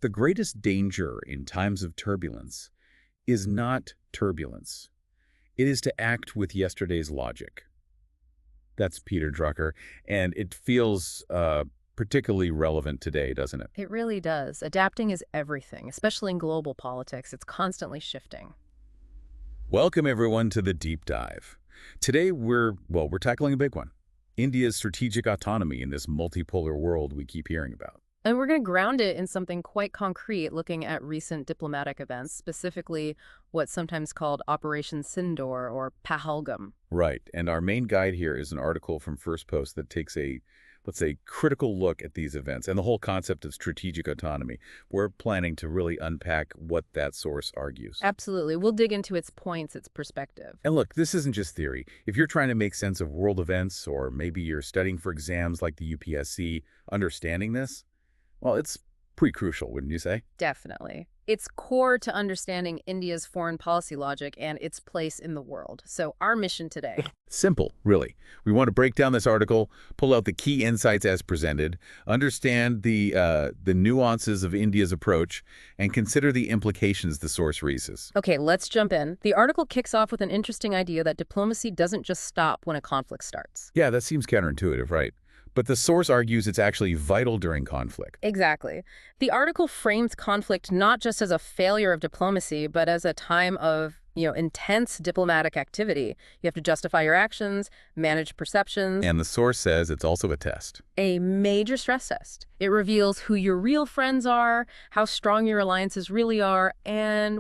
The greatest danger in times of turbulence is not turbulence. It is to act with yesterday's logic. That's Peter Drucker, and it feels particularly relevant today, doesn't it? It really does. Adapting is everything, especially in global politics. It's constantly shifting. Welcome, everyone, to the Deep Dive. Today, we're tackling a big one. India's strategic autonomy in this multipolar world we keep hearing about. And we're going to ground it in something quite concrete, looking at recent diplomatic events, specifically what's sometimes called Operation Sindoor or Pahalgam. Right, and our main guide here is an article from First Post that takes a, let's say, critical look at these events and the whole concept of strategic autonomy. We're planning to really unpack what that source argues. Absolutely. We'll dig into its points, its perspective. And look, this isn't just theory. If you're trying to make sense of world events, or maybe you're studying for exams like the UPSC, understanding this, well, it's pretty crucial, wouldn't you say? Definitely. It's core to understanding India's foreign policy logic and its place in the world. So our mission today. Simple, really. We want to break down this article, pull out the key insights as presented, understand the nuances of India's approach, and consider the implications the source raises. Okay, let's jump in. The article kicks off with an interesting idea that diplomacy doesn't just stop when a conflict starts. Yeah, that seems counterintuitive, right? But the source argues it's actually vital during conflict. Exactly. The article frames conflict not just as a failure of diplomacy, but as a time of, intense diplomatic activity. You have to justify your actions, manage perceptions. And the source says it's also a test. A major stress test. It reveals who your real friends are, how strong your alliances really are, and,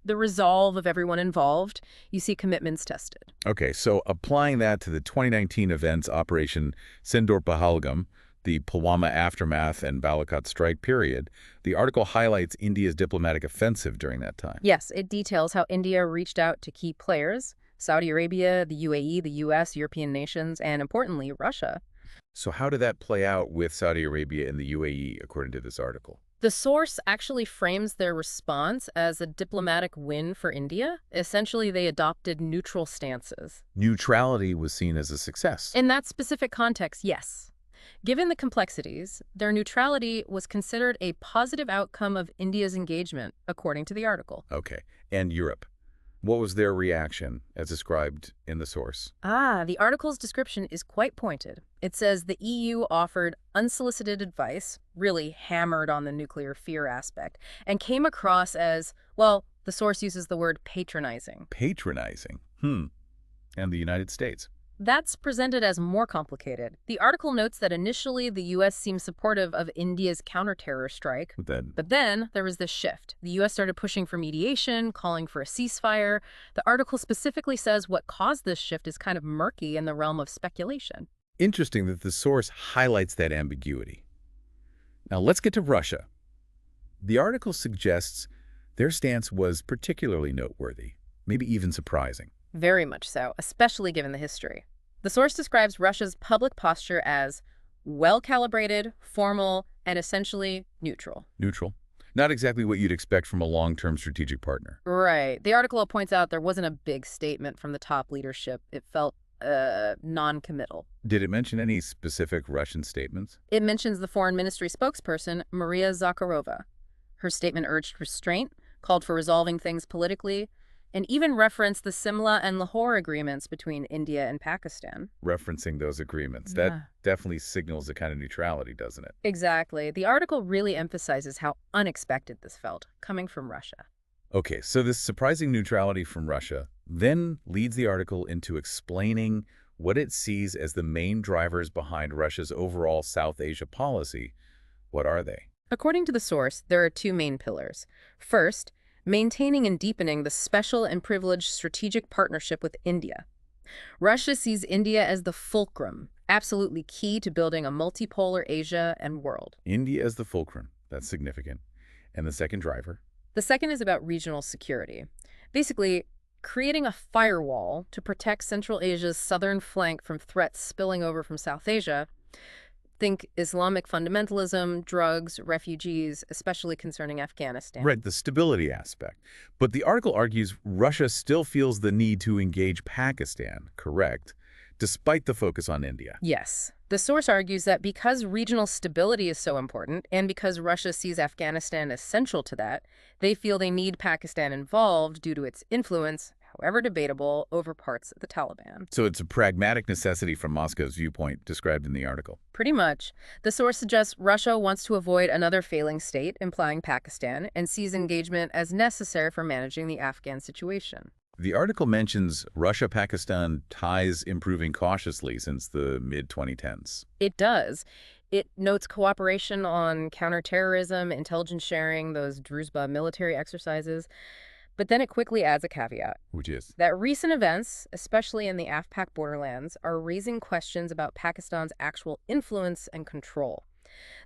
the resolve of everyone involved. You see commitments tested. Okay, so applying that to the 2019 events Operation Sindoor Pahalgam, the Pulwama aftermath and Balakot strike period, the article highlights India's diplomatic offensive during that time. Yes, it details how India reached out to key players, Saudi Arabia, the UAE, the US, European nations, and importantly, Russia. So how did that play out with Saudi Arabia and the UAE, according to this article? The source actually frames their response as a diplomatic win for India. Essentially, they adopted neutral stances. Neutrality was seen as a success. In that specific context, yes. Given the complexities, their neutrality was considered a positive outcome of India's engagement, according to the article. Okay. And Europe. What was their reaction, as described in the source? The article's description is quite pointed. It says the EU offered unsolicited advice, really hammered on the nuclear fear aspect, and came across as, the source uses the word patronizing. Patronizing? And the United States? That's presented as more complicated. The article notes that initially the U.S. seemed supportive of India's counter-terror strike. But then there was this shift. The U.S. started pushing for mediation, calling for a ceasefire. The article specifically says what caused this shift is kind of murky in the realm of speculation. Interesting that the source highlights that ambiguity. Now let's get to Russia. The article suggests their stance was particularly noteworthy, maybe even surprising. Very much so, especially given the history. The source describes Russia's public posture as well-calibrated, formal, and essentially neutral. Neutral. Not exactly what you'd expect from a long-term strategic partner. Right. The article points out there wasn't a big statement from the top leadership. It felt non-committal. Did it mention any specific Russian statements? It mentions the foreign ministry spokesperson, Maria Zakharova. Her statement urged restraint, called for resolving things politically, and even referenced the Simla and Lahore agreements between India and Pakistan. Referencing those agreements. Yeah. That definitely signals a kind of neutrality, doesn't it? Exactly. The article really emphasizes how unexpected this felt, coming from Russia. Okay, so this surprising neutrality from Russia then leads the article into explaining what it sees as the main drivers behind Russia's overall South Asia policy. What are they? According to the source, there are two main pillars. First, maintaining and deepening the special and privileged strategic partnership with India. Russia sees India as the fulcrum, absolutely key to building a multipolar Asia and world. India as the fulcrum. That's significant. And the second driver? The second is about regional security. Basically, creating a firewall to protect Central Asia's southern flank from threats spilling over from South Asia. Think Islamic fundamentalism, drugs, refugees, especially concerning Afghanistan. Right, the stability aspect. But the article argues Russia still feels the need to engage Pakistan, correct? despite the focus on India. Yes. The source argues that because regional stability is so important, and because Russia sees Afghanistan as central to that, they feel they need Pakistan involved due to its influence, however debatable, over parts of the Taliban. So it's a pragmatic necessity from Moscow's viewpoint described in the article. Pretty much. The source suggests Russia wants to avoid another failing state, implying Pakistan, and sees engagement as necessary for managing the Afghan situation. The article mentions Russia-Pakistan ties improving cautiously since the mid-2010s. It does. It notes cooperation on counterterrorism, intelligence sharing, those Druzhba military exercises. But then it quickly adds a caveat. Which is? That recent events, especially in the Indo-Pak borderlands, are raising questions about Pakistan's actual influence and control.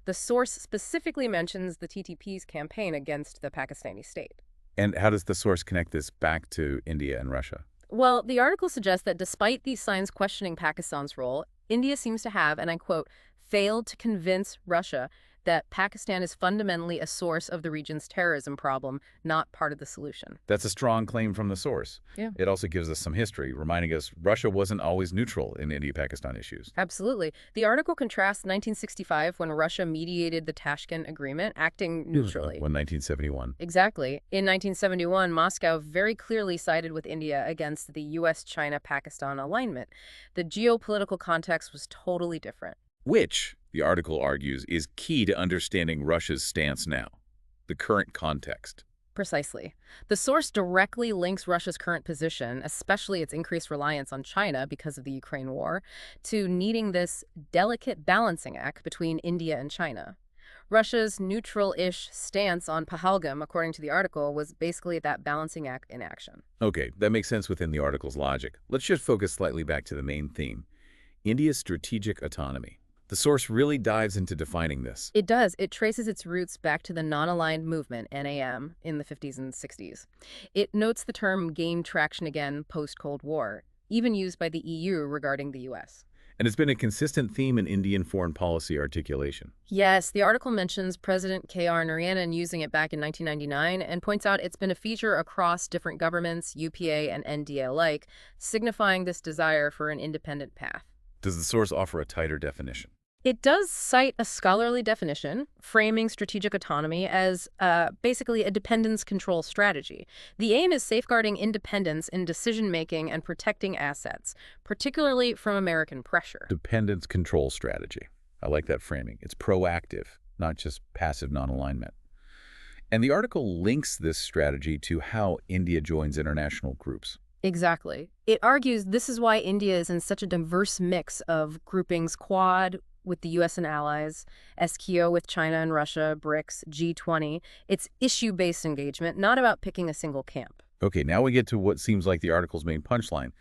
The source specifically mentions the TTP's campaign against the Pakistani state. And how does the source connect this back to India and Russia? Well, the article suggests that despite these signs questioning Pakistan's role, India seems to have, and I quote, failed to convince Russia that Pakistan is fundamentally a source of the region's terrorism problem, not part of the solution. That's a strong claim from the source. Yeah. It also gives us some history, reminding us Russia wasn't always neutral in India-Pakistan issues. Absolutely. The article contrasts 1965 when Russia mediated the Tashkent Agreement, acting neutrally. When 1971. Exactly. In 1971, Moscow very clearly sided with India against the U.S.-China-Pakistan alignment. The geopolitical context was totally different. Which, the article argues, is key to understanding Russia's stance now, the current context. Precisely. The source directly links Russia's current position, especially its increased reliance on China because of the Ukraine war, to needing this delicate balancing act between India and China. Russia's neutral-ish stance on Pahalgam, according to the article, was basically that balancing act in action. Okay, that makes sense within the article's logic. Let's just focus slightly back to the main theme, India's strategic autonomy. The source really dives into defining this. It does. It traces its roots back to the non-aligned movement, NAM, in the 50s and 60s. It notes the term gained traction again post-Cold War, even used by the EU regarding the U.S. And it's been a consistent theme in Indian foreign policy articulation. Yes, the article mentions President K.R. Narayanan using it back in 1999 and points out it's been a feature across different governments, UPA and NDA alike, signifying this desire for an independent path. Does the source offer a tighter definition? It does cite a scholarly definition, framing strategic autonomy as basically a dependence control strategy. The aim is safeguarding independence in decision-making and protecting assets, particularly from American pressure. Dependence control strategy. I like that framing. It's proactive, not just passive non-alignment. And the article links this strategy to how India joins international groups. Exactly. It argues this is why India is in such a diverse mix of groupings: Quad with the U.S. and allies, SKO with China and Russia, BRICS, G20. It's issue-based engagement, not about picking a single camp. Okay, now we get to what seems like the article's main punchline,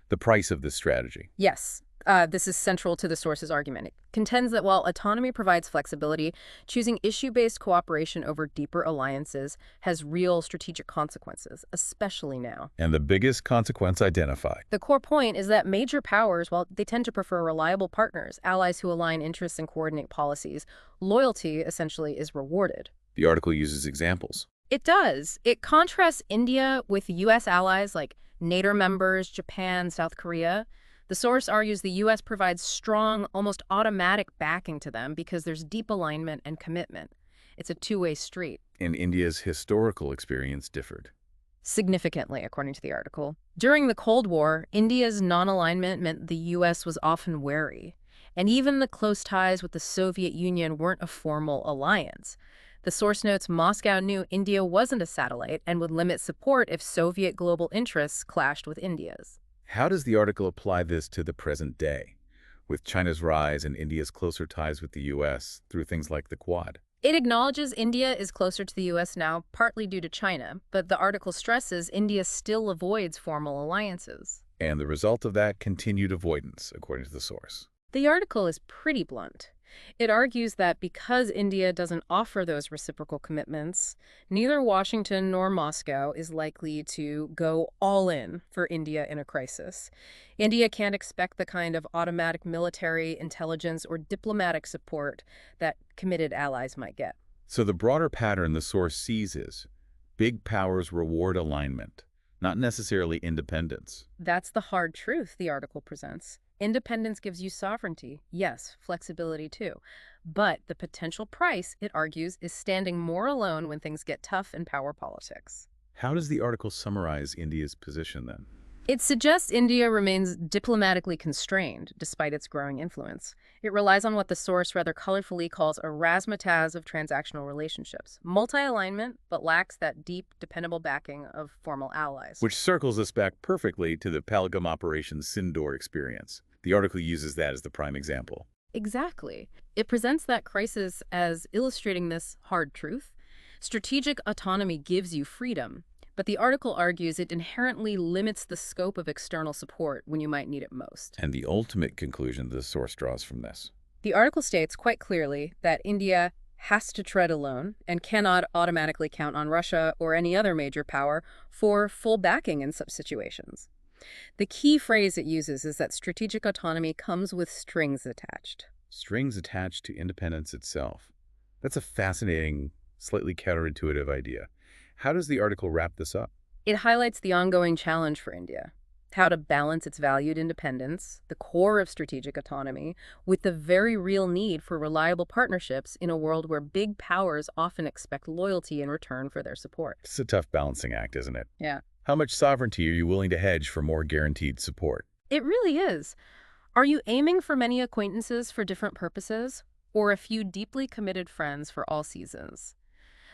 the price of this strategy. Yes. This is central to the source's argument. It contends that while autonomy provides flexibility, choosing issue-based cooperation over deeper alliances has real strategic consequences, especially now. And the biggest consequence identified. The core point is that major powers, well, they tend to prefer reliable partners, allies who align interests and coordinate policies. Loyalty, essentially, is rewarded. The article uses examples. It does. It contrasts India with U.S. allies like NATO members, Japan, South Korea. The source argues the U.S. provides strong, almost automatic backing to them because there's deep alignment and commitment. It's a two-way street. And India's historical experience differed. Significantly, according to the article. During the Cold War, India's non-alignment meant the U.S. was often wary. And even the close ties with the Soviet Union weren't a formal alliance. The source notes Moscow knew India wasn't a satellite and would limit support if Soviet global interests clashed with India's. How does the article apply this to the present day, with China's rise and India's closer ties with the U.S. through things like the Quad? It acknowledges India is closer to the U.S. now, partly due to China, but the article stresses India still avoids formal alliances. And the result of that, continued avoidance, according to the source. The article is pretty blunt. It argues that because India doesn't offer those reciprocal commitments, neither Washington nor Moscow is likely to go all in for India in a crisis. India can't expect the kind of automatic military, intelligence, or diplomatic support that committed allies might get. So the broader pattern the source sees is big powers reward alignment, not necessarily independence. That's the hard truth the article presents. Independence gives you sovereignty. Yes, flexibility too. But the potential price, it argues, is standing more alone when things get tough in power politics. How does the article summarize India's position then? It suggests India remains diplomatically constrained, despite its growing influence. It relies on what the source rather colorfully calls a razzmatazz of transactional relationships. Multi-alignment, but lacks that deep, dependable backing of formal allies. Which circles us back perfectly to the Pahalgam Operation Sindoor experience. The article uses that as the prime example. Exactly. It presents that crisis as illustrating this hard truth. Strategic autonomy gives you freedom, but the article argues it inherently limits the scope of external support when you might need it most. And the ultimate conclusion the source draws from this. The article states quite clearly that India has to tread alone and cannot automatically count on Russia or any other major power for full backing in such situations. The key phrase it uses is that strategic autonomy comes with strings attached. Strings attached to independence itself. That's a fascinating, slightly counterintuitive idea. How does the article wrap this up? It highlights the ongoing challenge for India, how to balance its valued independence, the core of strategic autonomy, with the very real need for reliable partnerships in a world where big powers often expect loyalty in return for their support. It's a tough balancing act, isn't it? Yeah. How much sovereignty are you willing to hedge for more guaranteed support? It really is. Are you aiming for many acquaintances for different purposes, or a few deeply committed friends for all seasons?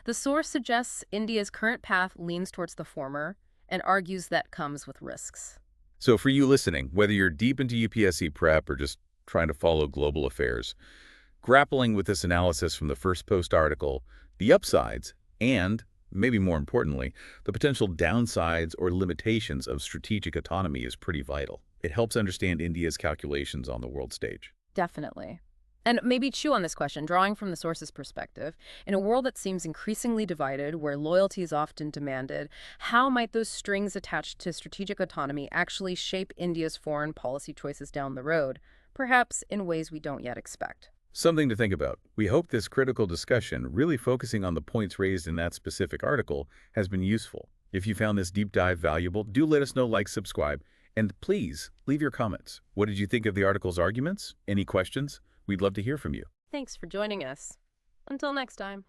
The source suggests India's current path leans towards the former and argues that comes with risks. So for you listening, whether you're deep into UPSC prep or just trying to follow global affairs, grappling with this analysis from the first post article, the upsides and, maybe more importantly, the potential downsides or limitations of strategic autonomy is pretty vital. It helps understand India's calculations on the world stage. Definitely. And maybe chew on this question, drawing from the source's perspective. In a world that seems increasingly divided, where loyalty is often demanded, how might those strings attached to strategic autonomy actually shape India's foreign policy choices down the road, perhaps in ways we don't yet expect? Something to think about. We hope this critical discussion, really focusing on the points raised in that specific article, has been useful. If you found this deep dive valuable, do let us know, like, subscribe, and please leave your comments. What did you think of the article's arguments? Any questions? We'd love to hear from you. Thanks for joining us. Until next time.